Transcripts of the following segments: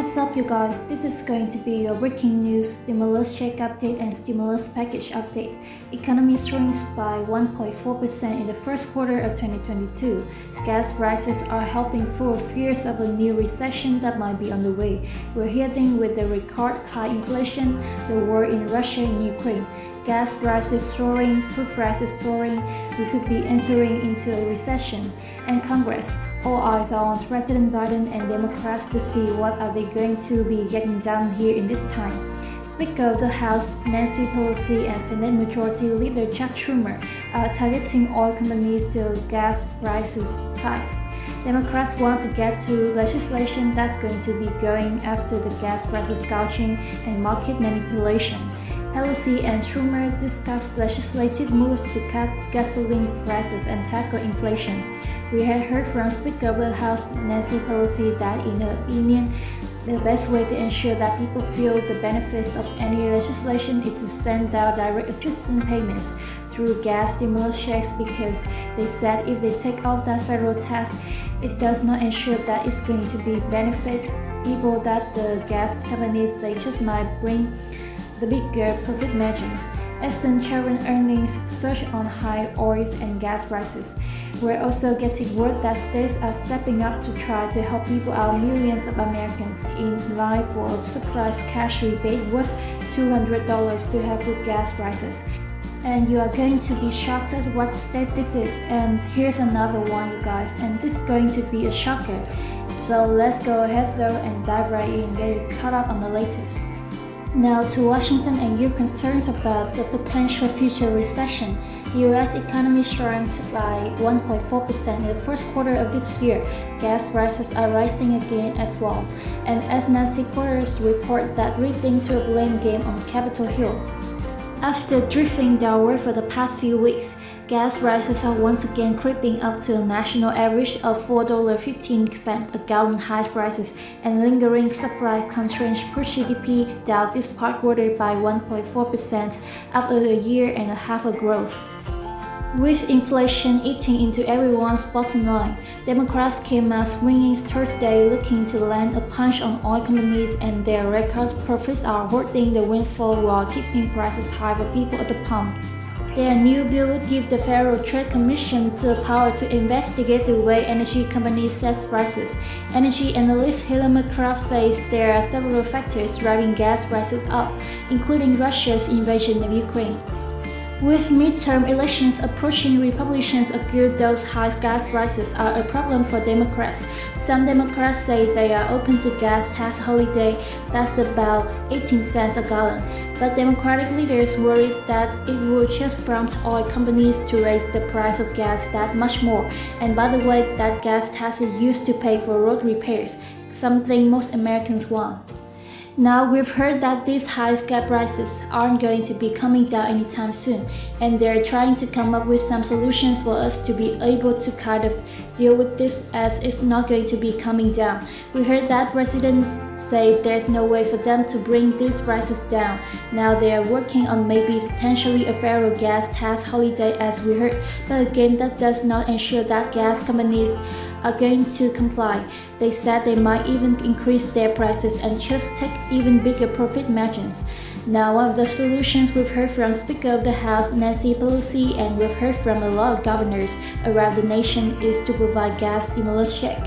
What's up, you guys? This is going to be your breaking news, stimulus check update and stimulus package update. Economy shrinks by 1.4% in the first quarter of 2022. Gas prices are helping fuel fears of a new recession that might be on the way. We're heading with the record high inflation, the war in Russia and Ukraine, gas prices soaring, food prices soaring. We could be entering into a recession. And Congress, all eyes are on President Biden and Democrats to see what are they going to be getting done here in this time. Speaker of the House Nancy Pelosi and Senate Majority Leader Chuck Schumer are targeting oil companies to gas prices price. Democrats want to get to legislation that's going to be going after the gas prices gouging and market manipulation. Pelosi and Schumer discussed legislative moves to cut gasoline prices and tackle inflation. We had heard from Speaker of the House Nancy Pelosi that, in her opinion, the best way to ensure that people feel the benefits of any legislation is to send out direct assistance payments through gas stimulus checks, because they said if they take off that federal tax, it does not ensure that it's going to be benefit people, that the gas companies, they just might bring the bigger profit margins. Exxon Chevron earnings surge on high oil and gas prices. We're also getting word that states are stepping up to try to help people out. Millions of Americans in line for a surprise cash rebate worth $200 to help with gas prices. And you are going to be shocked at what state this is. And here's another one, you guys, and this is going to be a shocker. So let's go ahead though and dive right in and get you caught up on the latest. Now to Washington and your concerns about the potential future recession. The US economy shrank by 1.4% in the first quarter of this year. Gas prices are rising again as well. And as Nancy Quarters report that reading to a blame game on Capitol Hill. After drifting downward for the past few weeks, gas prices are once again creeping up to a national average of $4.15 a gallon. High prices and lingering supply constraints push GDP down this past quarter by 1.4% after a year and a half of growth. With inflation eating into everyone's bottom line, Democrats came out swinging Thursday, looking to land a punch on oil companies, and their record profits are hoarding the windfall while keeping prices high for people at the pump. Their new bill would give the Federal Trade Commission the power to investigate the way energy companies set prices. Energy analyst Helen McCraft says there are several factors driving gas prices up, including Russia's invasion of Ukraine. With midterm elections approaching, Republicans argue those high gas prices are a problem for Democrats. Some Democrats say they are open to gas tax holiday that's about 18 cents a gallon, but Democratic leaders worried that it would just prompt oil companies to raise the price of gas that much more. And by the way, that gas tax is used to pay for road repairs, something most Americans want. Now we've heard that these high gas prices aren't going to be coming down anytime soon, and they're trying to come up with some solutions for us to be able to kind of deal with this, as it's not going to be coming down. We heard that President say there's no way for them to bring these prices down. Now they are working on maybe potentially a federal gas tax holiday, as we heard, but again, that does not ensure that gas companies are going to comply. They said they might even increase their prices and just take even bigger profit margins. Now, one of the solutions we've heard from Speaker of the House Nancy Pelosi, and we've heard from a lot of governors around the nation, is to provide gas stimulus check.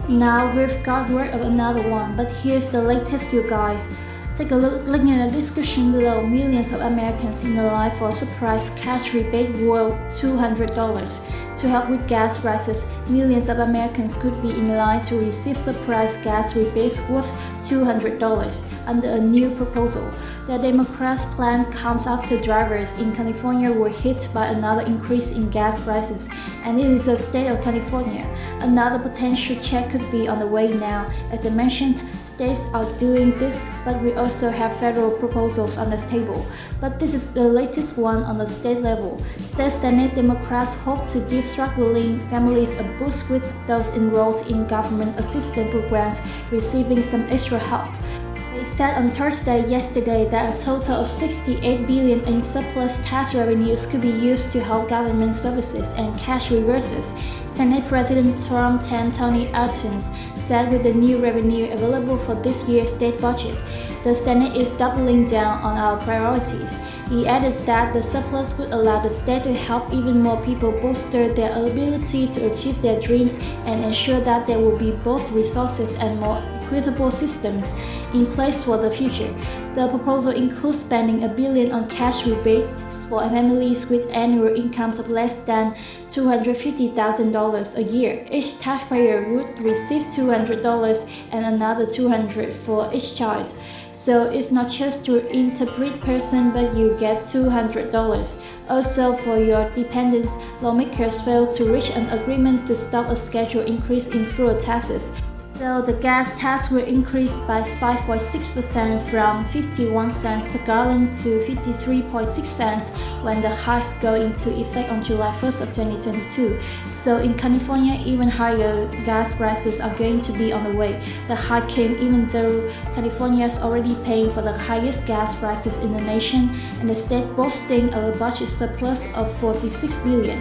Now we've got word of another one, but here's the latest, you guys. Take a link in the description below. Millions of Americans in the line for a surprise cash rebate worth $200 to help with gas prices. Millions of Americans could be in line to receive surprise gas rebates worth $200 under a new proposal. The Democrats' plan comes after drivers in California were hit by another increase in gas prices, and it is the state of California. Another potential check could be on the way now. As I mentioned, states are doing this, but we also have federal proposals on the table. But this is the latest one on the state level. State Senate Democrats hope to give struggling families a boost, with those enrolled in government assistance programs receiving some extra help. They said on Thursday yesterday that a total of $68 billion in surplus tax revenues could be used to help government services and cash reverses. Senate President Trump Tony Atkins said with the new revenue available for this year's state budget, the Senate is doubling down on our priorities. He added that the surplus would allow the state to help even more people bolster their ability to achieve their dreams and ensure that there will be both resources and more equitable systems in place for the future. The proposal includes spending $1 billion on cash rebates for families with annual incomes of less than $250,000 a year. Each taxpayer would receive $200 and another $200 for each child. So it's not just to interbreed person, but you get $200. Also, for your dependents, lawmakers failed to reach an agreement to stop a scheduled increase in fuel taxes. So the gas tax will increase by 5.6% from 51 cents per gallon to 53.6 cents when the hikes go into effect on July 1st of 2022. So in California, even higher gas prices are going to be on the way. The hike came even though California is already paying for the highest gas prices in the nation, and the state boasting a budget surplus of $46 billion.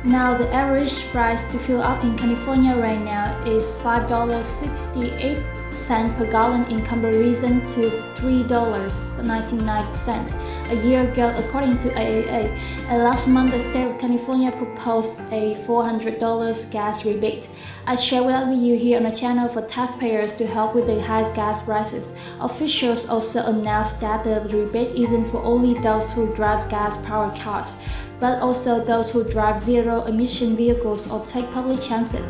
Now, the average price to fill up in California right now is $5.68 per gallon in comparison to $3.99 a year ago, according to AAA. And last month, the state of California proposed a $400 gas rebate. I share that with you here on the channel for taxpayers to help with the high gas prices. Officials also announced that the rebate isn't for only those who drive gas-powered cars, but also those who drive zero-emission vehicles or take public transit.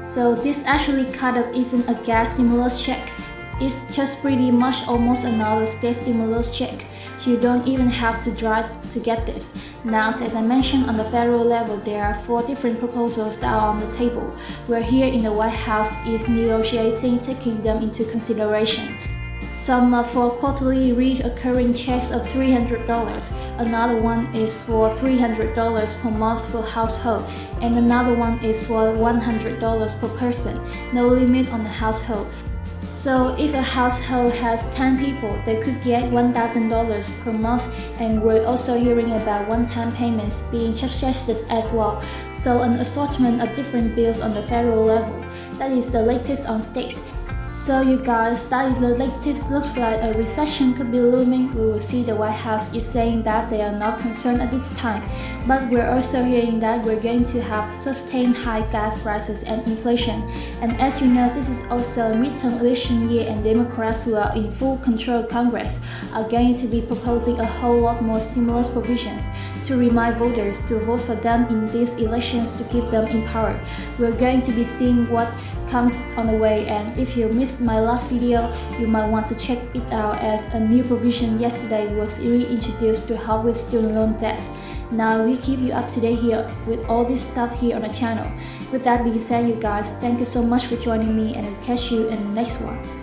So this actually kind of isn't a gas stimulus check. It's just pretty much almost another state stimulus check. You don't even have to drive to get this. Now, as I mentioned, on the federal level, there are 4 different proposals that are on the table. We're here in the White House is negotiating, taking them into consideration. Some are for quarterly recurring checks of $300. Another one is for $300 per month per household, and another one is for $100 per person. No limit on the household. So if a household has 10 people, they could get $1,000 per month, and we're also hearing about one-time payments being suggested as well. So an assortment of different bills on the federal level. That is the latest on state. So you guys, that is the latest. Looks like a recession could be looming. We will see the White House is saying that they are not concerned at this time. But we're also hearing that we're going to have sustained high gas prices and inflation. And as you know, this is also a midterm election year, and Democrats who are in full control of Congress are going to be proposing a whole lot more stimulus provisions to remind voters to vote for them in these elections to keep them in power. We're going to be seeing what comes on the way, and if you missed my last video, you might want to check it out, as a new provision yesterday was reintroduced to help with student loan debt. Now we keep you up to date here with all this stuff here on the channel. With that being said, you guys, thank you so much for joining me, and I'll catch you in the next one.